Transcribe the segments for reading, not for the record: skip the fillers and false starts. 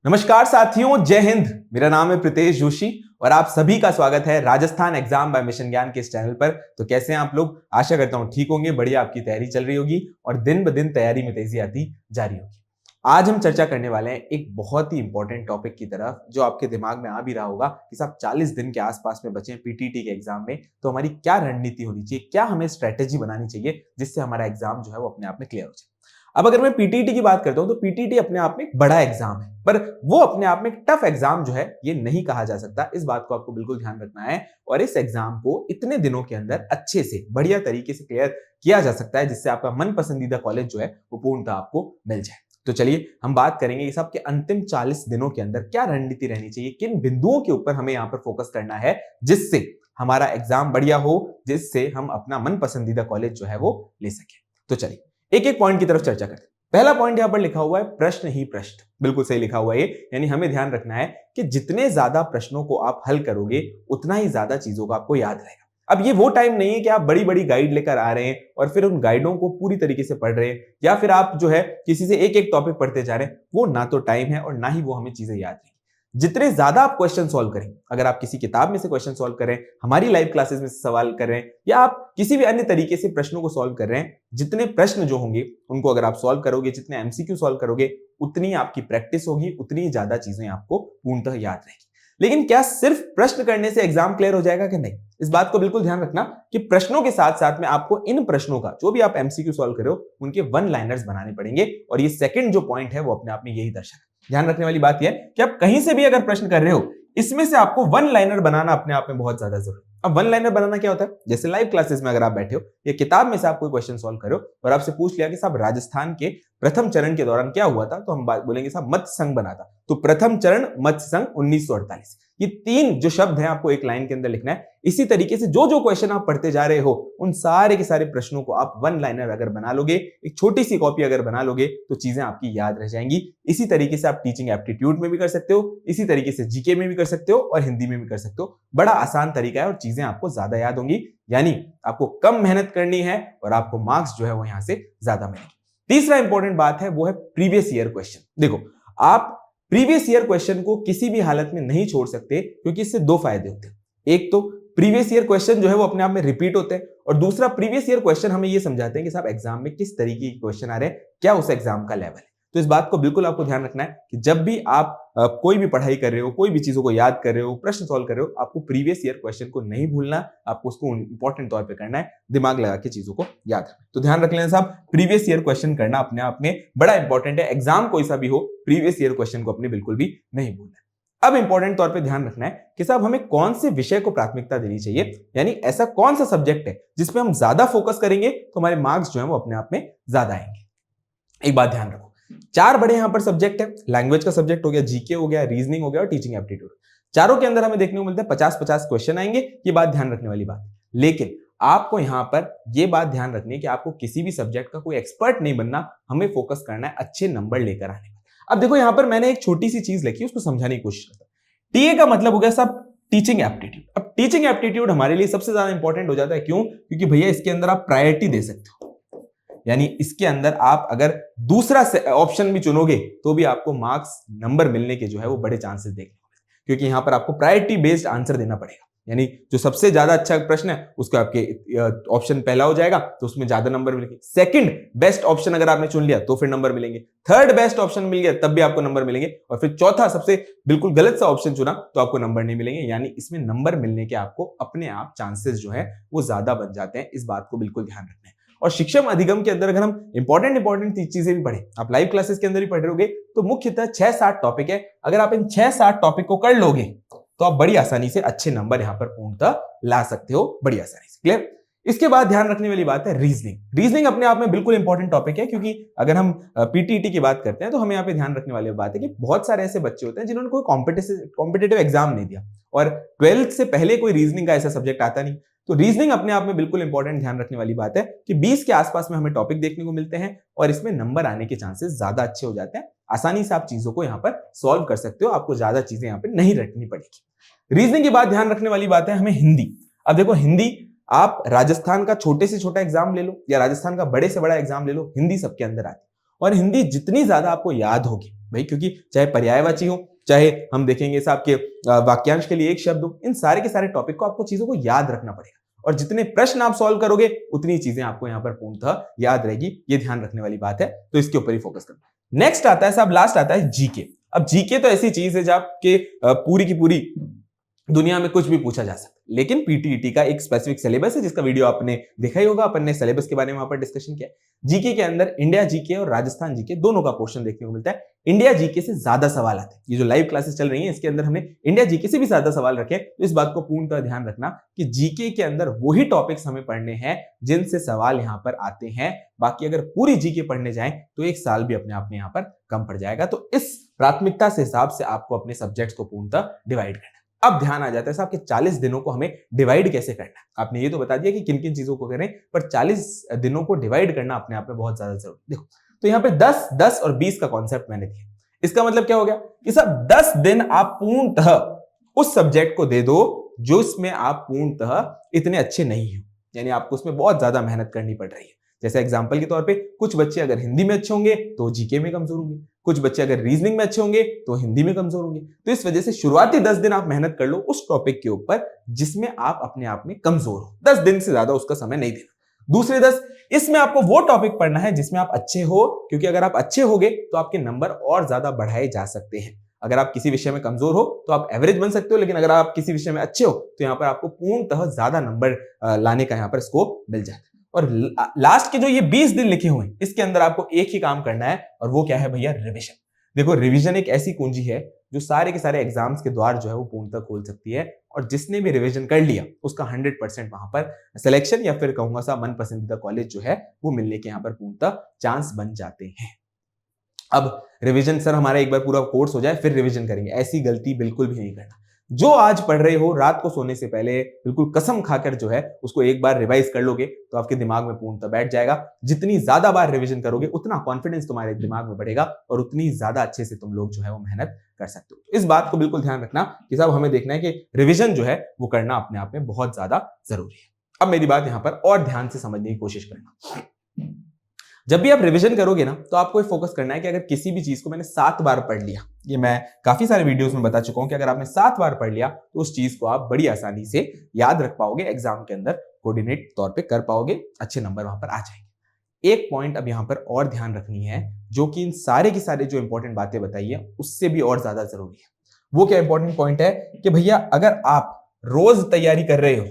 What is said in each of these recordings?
नमस्कार साथियों, जय हिंद। मेरा नाम है प्रीतेश जोशी और आप सभी का स्वागत है राजस्थान एग्जाम बाय मिशन ज्ञान के इस चैनल पर। तो कैसे हैं आप लोग? आशा करता हूं ठीक होंगे, बढ़िया आपकी तैयारी चल रही होगी और दिन ब दिन तैयारी में तेजी आती जा रही होगी। आज हम चर्चा करने वाले हैं एक बहुत ही इंपॉर्टेंट टॉपिक की तरफ, जो आपके दिमाग में आ भी रहा होगा कि साहब 40 दिन के आसपास में बचे हैं पीटीटी के एग्जाम में, तो हमारी क्या रणनीति होनी चाहिए, क्या हमें स्ट्रेटेजी बनानी चाहिए जिससे हमारा एग्जाम जो है वो अपने आप में क्लियर हो जाए। अब अगर मैं पीटीटी की बात करता हूं तो पीटीटी अपने आप में एक बड़ा एग्जाम है, पर वो अपने आप में एक टफ एग्जाम जो है ये नहीं कहा जा सकता। इस बात को आपको बिल्कुल ध्यान रखना है और इस एग्जाम को इतने दिनों के अंदर अच्छे से बढ़िया तरीके से क्लियर किया जा सकता है जिससे आपका मन पसंदीदा कॉलेज जो है वो पूर्णतः आपको मिल जाए। तो चलिए हम बात करेंगे इस आपके अंतिम 40 दिनों के अंदर क्या रणनीति रहनी चाहिए, किन बिंदुओं के ऊपर हमें यहाँ पर फोकस करना है जिससे हमारा एग्जाम बढ़िया हो, जिससे हम अपना मन पसंदीदा कॉलेज जो है वो ले सके। तो चलिए एक एक पॉइंट की तरफ चर्चा करते हैं। पहला पॉइंट यहां पर लिखा हुआ है प्रश्न ही प्रश्न। बिल्कुल सही लिखा हुआ है ये, यानी हमें ध्यान रखना है कि जितने ज्यादा प्रश्नों को आप हल करोगे उतना ही ज्यादा चीजों का आपको याद रहेगा। अब ये वो टाइम नहीं है कि आप बड़ी बड़ी गाइड लेकर आ रहे हैं और फिर उन गाइडों को पूरी तरीके से पढ़ रहे हैं, या फिर आप जो है किसी से एक एक टॉपिक पढ़ते जा रहे हैं। वो ना तो टाइम है और ना ही वो हमें चीजें याद रहेंगी। जितने ज्यादा आप क्वेश्चन सॉल्व करें, अगर आप किसी किताब में से क्वेश्चन सॉल्व करें, हमारी लाइव क्लासेस में से सवाल कर रहे हैं, या आप किसी भी अन्य तरीके से प्रश्नों को सॉल्व कर रहे हैं, जितने प्रश्न जो होंगे उनको अगर आप सॉल्व करोगे, जितने एमसीक्यू सॉल्व करोगे, उतनी आपकी प्रैक्टिस होगी, उतनी ज्यादा चीजें आपको पूर्णतः याद रहेगी। लेकिन क्या सिर्फ प्रश्न करने से एग्जाम क्लियर हो जाएगा कि नहीं? इस बात को बिल्कुल ध्यान रखना कि प्रश्नों के साथ साथ में आपको इन प्रश्नों का जो भी आप एमसीक्यू सॉल्व कर रहे हो उनके वन लाइनर्स बनाने पड़ेंगे, और ये सेकंड जो पॉइंट है वो अपने आप में यही दर्शाता है। ध्यान रखने वाली बात यह है कि आप कहीं से भी अगर प्रश्न कर रहे हो, इसमें से आपको वन लाइनर बनाना अपने आप में बहुत ज्यादा जरूरी है। अब वन लाइनर बनाना क्या होता है? जैसे लाइव क्लासेस में अगर आप बैठे हो या किताब में से आप कोई क्वेश्चन सॉल्व करो और आपसे पूछ लिया कि साहब राजस्थान के प्रथम चरण के दौरान क्या हुआ था, तो हम बोलेंगे साहब मत्स्य संघ बना था। तो प्रथम चरण मत्स्य संघ 1948। ये तीन जो शब्द हैं आपको एक लाइन के अंदर लिखना है। इसी तरीके से जो जो क्वेश्चन आप पढ़ते जा रहे हो उन सारे के सारे प्रश्नों को आप वन लाइनर अगर बना लोगे, एक छोटी सी कॉपी अगर बना लोगे, तो चीजें आपकी याद रह जाएंगी। इसी तरीके से आप टीचिंग एप्टीट्यूड में भी कर सकते हो, इसी तरीके से जीके में भी कर सकते हो और हिंदी में भी कर सकते हो। बड़ा आसान तरीका है और चीजें आपको ज्यादा याद होंगी, यानी आपको कम मेहनत करनी है और आपको मार्क्स जो है वो यहां से ज्यादा मिलेंगे। तीसरा इंपॉर्टेंट बात है वो है प्रीवियस ईयर क्वेश्चन। देखो, आप प्रीवियस ईयर क्वेश्चन को किसी भी हालत में नहीं छोड़ सकते, क्योंकि इससे दो फायदे होते हैं। एक तो प्रीवियस ईयर क्वेश्चन जो है वो अपने आप में रिपीट होते हैं, और दूसरा प्रीवियस ईयर क्वेश्चन हमें ये समझाते हैं कि साहब एग्जाम में किस तरीके के क्वेश्चन आ रहे हैं, क्या उस एग्जाम का लेवल है। तो इस बात को बिल्कुल आपको ध्यान रखना है कि जब भी आप कोई भी पढ़ाई कर रहे हो, कोई भी चीजों को याद कर रहे हो, प्रश्न सॉल्व कर रहे हो, आपको प्रीवियस ईयर क्वेश्चन को नहीं भूलना, आपको उसको इंपॉर्टेंट तौर पे करना है, दिमाग लगा के चीजों को याद रखना। तो ध्यान रख लेना साहब, प्रीवियस ईयर क्वेश्चन करना अपने आप में बड़ा इंपॉर्टेंट है। एग्जाम कोई सा भी हो, प्रीवियस ईयर क्वेश्चन को अपने बिल्कुल भी नहीं भूलना है। अब इंपॉर्टेंट तौर पे ध्यान रखना है कि साहब हमें कौन से विषय को प्राथमिकता देनी चाहिए, यानी ऐसा कौन सा सब्जेक्ट है जिसपे हम ज्यादा फोकस करेंगे तो हमारे मार्क्स जो है वो अपने आप में ज्यादा आएंगे। एक बात ध्यान रखो, चार बड़े यहां पर सब्जेक्ट है। लैंग्वेज का सब्जेक्ट हो गया, जीके हो गया, रीजनिंग हो गया और टीचिंग एप्टीट्यूड। चारों के अंदर हमें देखने को मिलते हैं 50-50 क्वेश्चन आएंगे। ये बात ध्यान रखने वाली बात। लेकिन आपको यहां पर यह बात ध्यान रखनी है कि आपको किसी भी सब्जेक्ट का कोई एक्सपर्ट नहीं बनना, हमें फोकस करना है अच्छे नंबर लेकर आने पर। अब देखो, यहां पर मैंने एक छोटी सी चीज लिखी, उसको समझाने की कोशिश करता हूं। टीए का मतलब हो गया सब टीचिंग एप्टीट्यूड। अब टीचिंग एप्टीट्यूड हमारे लिए सबसे ज्यादा इंपॉर्टेंट हो जाता है। क्यों? क्योंकि भैया इसके अंदर आप प्रायोरिटी दे सकते हो, यानी इसके अंदर आप अगर दूसरा ऑप्शन भी चुनोगे तो भी आपको मार्क्स नंबर मिलने के जो है वो बड़े चांसेस देखने को मिलेंगे, क्योंकि यहां पर आपको प्रायोरिटी बेस्ड आंसर देना पड़ेगा। यानी जो सबसे ज्यादा अच्छा प्रश्न है उसका आपके ऑप्शन पहला हो जाएगा, तो उसमें ज्यादा नंबर मिलेंगे। सेकंड बेस्ट ऑप्शन अगर आपने चुन लिया तो फिर नंबर मिलेंगे। थर्ड बेस्ट ऑप्शन मिल गया तब भी आपको नंबर मिलेंगे, और फिर चौथा सबसे बिल्कुल गलत सा ऑप्शन चुना तो आपको नंबर नहीं मिलेंगे। यानी इसमें नंबर मिलने के आपको अपने आप चांसेस जो है वो ज्यादा बन जाते हैं। इस बात को बिल्कुल ध्यान रखना है। और शिक्षम अधिगम के अंदर अगर हम इंपॉर्टेंट चीजें भी पढ़े, आप लाइव क्लासेस के अंदर भी पढ़ रहे होगे, तो मुख्यतः 6-7 टॉपिक है। अगर आप इन 6-7 टॉपिक को कर लोगे तो आप बड़ी आसानी से अच्छे नंबर यहां पर पूर्णतः ला सकते हो, बड़ी आसानी से। क्लियर? इसके बाद ध्यान रखने वाली बात है रीजनिंग। रीजनिंग अपने आप में बिल्कुल इंपॉर्टेंट टॉपिक है, क्योंकि अगर हम पीटीटी की बात करते हैं तो हमें यहाँ पे ध्यान रखने वाली बात है कि बहुत सारे ऐसे बच्चे होते हैं जिन्होंने कोई कॉम्पिटिटिव एग्जाम नहीं दिया और 12th से पहले कोई रीजनिंग का ऐसा सब्जेक्ट आता नहीं। तो रीजनिंग अपने आप में बिल्कुल इंपॉर्टेंट ध्यान रखने वाली बात है कि 20 के आसपास में हमें टॉपिक देखने को मिलते हैं और इसमें नंबर आने के चांसेस ज्यादा अच्छे हो जाते हैं। आसानी से आप चीजों को यहाँ पर सॉल्व कर सकते हो, आपको ज्यादा चीजें यहाँ पे नहीं रटनी पड़ेगी। रीजनिंग के बाद ध्यान रखने वाली बात है हमें हिंदी। अब देखो, हिंदी आप राजस्थान का छोटे से छोटा एग्जाम ले लो या राजस्थान का बड़े से बड़ा एग्जाम ले लो, हिंदी सबके अंदर आती है। और हिंदी जितनी ज्यादा आपको याद होगी, भाई, क्योंकि चाहे पर्यायवाची हो, चाहे हम देखेंगे साहब के वाक्यांश के लिए एक शब्द हो, इन सारे के सारे टॉपिक को आपको चीजों को याद रखना पड़ेगा और जितने प्रश्न आप सॉल्व करोगे उतनी चीजें आपको यहाँ पर पूर्णतः याद रहेगी। ये ध्यान रखने वाली बात है, तो इसके ऊपर ही फोकस करना। नेक्स्ट आता है साहब, लास्ट आता है जीके। अब जीके तो ऐसी चीज है जब के पूरी की पूरी दुनिया में कुछ भी पूछा जा सकता है, लेकिन पीटीईटी का एक स्पेसिफिक सिलेबस है जिसका वीडियो आपने देखा ही होगा, अपन ने सिलेबस के बारे में वहां पर डिस्कशन किया। जीके के अंदर इंडिया जीके और राजस्थान जीके दोनों का क्वेश्चन देखने को मिलता है। इंडिया जीके से ज्यादा सवाल आते हैं। ये जो लाइव क्लासेस चल रही हैं इसके अंदर हमने इंडिया जीके से भी ज्यादा सवाल रखे, तो इस बात को पूर्णतः ध्यान रखना कि जीके के अंदर वही टॉपिक्स हमें पढ़ने हैं जिनसे सवाल यहाँ पर आते हैं। बाकी अगर पूरी जीके पढ़ने जाएं तो एक साल भी अपने आप में यहाँ पर कम पड़ जाएगा। तो इस प्राथमिकता से हिसाब से आपको अपने सब्जेक्ट्स को पूर्णतः डिवाइड करना है। अब ध्यान आ जाता है साहब कि 40 दिनों को हमें डिवाइड कैसे करना है। आपने ये तो बता दिया कि किन किन चीजों को करें, पर 40 दिनों को डिवाइड करना अपने आप में बहुत ज्यादा जरूरी। देखो, तो यहाँ पे 10, 10 और 20 का कॉन्सेप्ट मैंने दिया। इसका मतलब क्या हो गया कि साहब 10 दिन आप पूर्णतः उस सब्जेक्ट को दे दो जो इसमें आप पूर्णतः इतने अच्छे नहीं हो, यानी आपको उसमें बहुत ज्यादा मेहनत करनी पड़ रही है। जैसे एग्जाम्पल के तौर पे कुछ बच्चे अगर हिंदी में अच्छे होंगे तो जीके में कमजोर होंगे, कुछ बच्चे अगर रीजनिंग में अच्छे होंगे तो हिंदी में कमजोर होंगे। तो इस वजह से शुरुआती 10 दिन आप मेहनत कर लो उस टॉपिक के ऊपर जिसमें आप अपने आप में कमजोर हो। 10 दिन से ज्यादा उसका समय नहीं देना। दूसरे 10 इसमें आपको वो टॉपिक पढ़ना है जिसमें आप अच्छे हो, क्योंकि अगर आप अच्छे होगे तो आपके नंबर और ज्यादा बढ़ाए जा सकते हैं। अगर आप किसी विषय में कमजोर हो तो आप एवरेज बन सकते हो, लेकिन अगर आप किसी विषय में अच्छे हो तो यहाँ पर आपको पूर्णतः ज्यादा नंबर लाने का यहाँ पर स्कोप मिल जाता है। और लास्ट के जो ये 20 दिन लिखे हुए हैं इसके अंदर आपको एक ही काम करना है, और वो क्या है भैया? रिवीजन। देखो, रिवीजन एक ऐसी कुंजी है जो सारे के सारे एग्जाम्स के द्वार जो है वो पूर्णतः खोल सकती है, और जिसने भी रिवीजन कर लिया उसका 100% वहां पर सिलेक्शन या फिर कहूंगा सा मन पसंदीदा कॉलेज जो है वो मिलने के यहाँ पर पूर्णतः चांस बन जाते हैं। अब रिवीजन सर हमारा एक बार पूरा कोर्स हो जाए फिर रिवीजन करेंगे, ऐसी गलती बिल्कुल भी नहीं करना। जो आज पढ़ रहे हो रात को सोने से पहले बिल्कुल कसम खाकर जो है उसको एक बार रिवाइज कर लोगे तो आपके दिमाग में पूर्णतः बैठ जाएगा। जितनी ज्यादा बार रिवीजन करोगे उतना कॉन्फिडेंस तुम्हारे दिमाग में बढ़ेगा और उतनी ज्यादा अच्छे से तुम लोग जो है वो मेहनत कर सकते हो। इस बात को बिल्कुल ध्यान रखना कि साहब हमें देखना है कि रिवीजन जो है वो करना अपने आप में बहुत ज्यादा जरूरी है। अब मेरी बात यहां पर और ध्यान से समझने की कोशिश करना। जब भी आप रिवीजन करोगे ना तो आपको फोकस करना है कि अगर किसी भी चीज को मैंने 7 बार पढ़ लिया, ये मैं काफी सारे वीडियोस में बता चुका हूं कि अगर आपने 7 बार पढ़ लिया तो उस चीज को आप बड़ी आसानी से याद रख पाओगे, एग्जाम के अंदर कोऑर्डिनेट तौर पे कर पाओगे, अच्छे नंबर वहां पर आ जाएंगे। एक पॉइंट अब यहां पर और ध्यान रखनी है जो कि इन सारे की सारे जो इंपॉर्टेंट बातें बताई है उससे भी और ज्यादा जरूरी है। वो क्या इंपॉर्टेंट पॉइंट है कि भैया अगर आप रोज तैयारी कर रहे हो,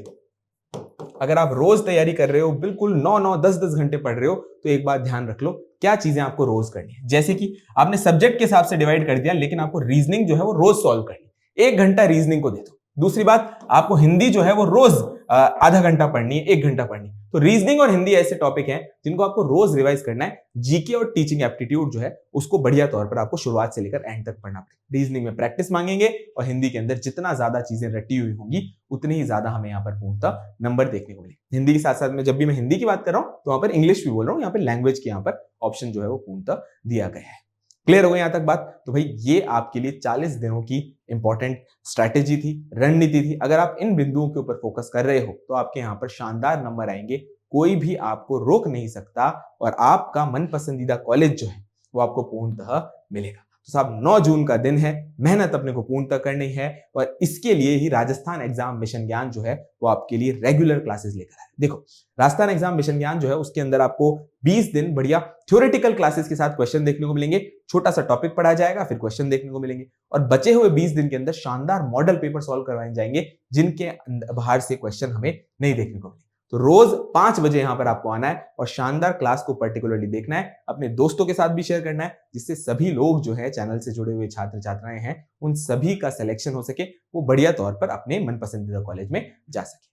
अगर आप रोज तैयारी कर रहे हो, बिल्कुल 9-9, 10-10 घंटे पढ़ रहे हो, तो एक बात ध्यान रख लो क्या चीजें आपको रोज करनी है। जैसे कि आपने सब्जेक्ट के हिसाब से डिवाइड कर दिया, लेकिन आपको रीजनिंग जो है वो रोज सॉल्व करनी है। 1 घंटा रीजनिंग को दे दो। दूसरी बात, आपको हिंदी जो है वो रोज आधा घंटा पढ़नी है, 1 घंटा पढ़नी है। तो रीजनिंग और हिंदी ऐसे टॉपिक हैं जिनको आपको रोज रिवाइज करना है। जीके और टीचिंग एप्टीट्यूड जो है उसको बढ़िया तौर पर आपको शुरुआत से लेकर एंड तक पढ़ना पड़ेगा। रीजनिंग में प्रैक्टिस मांगेंगे और हिंदी के अंदर जितना ज्यादा चीजें रटी हुई होंगी उतनी ही ज्यादा हमें यहाँ पर पूर्णतः नंबर देखने को मिलेंगे। हिंदी के साथ साथ में जब भी मैं हिंदी की बात कर रहा हूँ तो वहां पर इंग्लिश भी बोल रहा हूँ, यहाँ पर लैंग्वेज की यहाँ पर ऑप्शन जो है वो पूर्णतः दिया गया है। क्लियर हो गई यहां तक बात? तो भाई ये आपके लिए 40 दिनों की इंपॉर्टेंट स्ट्रैटेजी थी, रणनीति थी। अगर आप इन बिंदुओं के ऊपर फोकस कर रहे हो तो आपके यहां पर शानदार नंबर आएंगे, कोई भी आपको रोक नहीं सकता और आपका मन पसंदीदा कॉलेज जो है वो आपको पूर्णतः मिलेगा। तो साहब 9 जून का दिन है, मेहनत अपने को पूर्णतः करनी है और इसके लिए ही राजस्थान एग्जाम मिशन ज्ञान जो है वो आपके लिए रेगुलर क्लासेस लेकर आए। देखो, राजस्थान एग्जाम मिशन ज्ञान जो है उसके अंदर आपको 20 दिन बढ़िया थ्योरेटिकल क्लासेस के साथ क्वेश्चन देखने को मिलेंगे, छोटा सा टॉपिक पढ़ा जाएगा, फिर क्वेश्चन देखने को मिलेंगे और बचे हुए 20 दिन के अंदर शानदार मॉडल पेपर सॉल्व करवाए जाएंगे जिनके बाहर से क्वेश्चन हमें नहीं देखने को मिलेंगे। तो रोज 5 बजे यहां पर आपको आना है और शानदार क्लास को पर्टिकुलरली देखना है, अपने दोस्तों के साथ भी शेयर करना है, जिससे सभी लोग जो है चैनल से जुड़े हुए छात्र छात्राएं हैं उन सभी का सिलेक्शन हो सके, वो बढ़िया तौर पर अपने मन पसंदीदा कॉलेज में जा सके।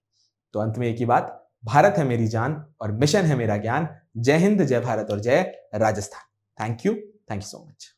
तो अंत में एक ही बात, भारत है मेरी जान और मिशन है मेरा ज्ञान। जय हिंद, जय भारत और जय Rajasthan. Thank you so much.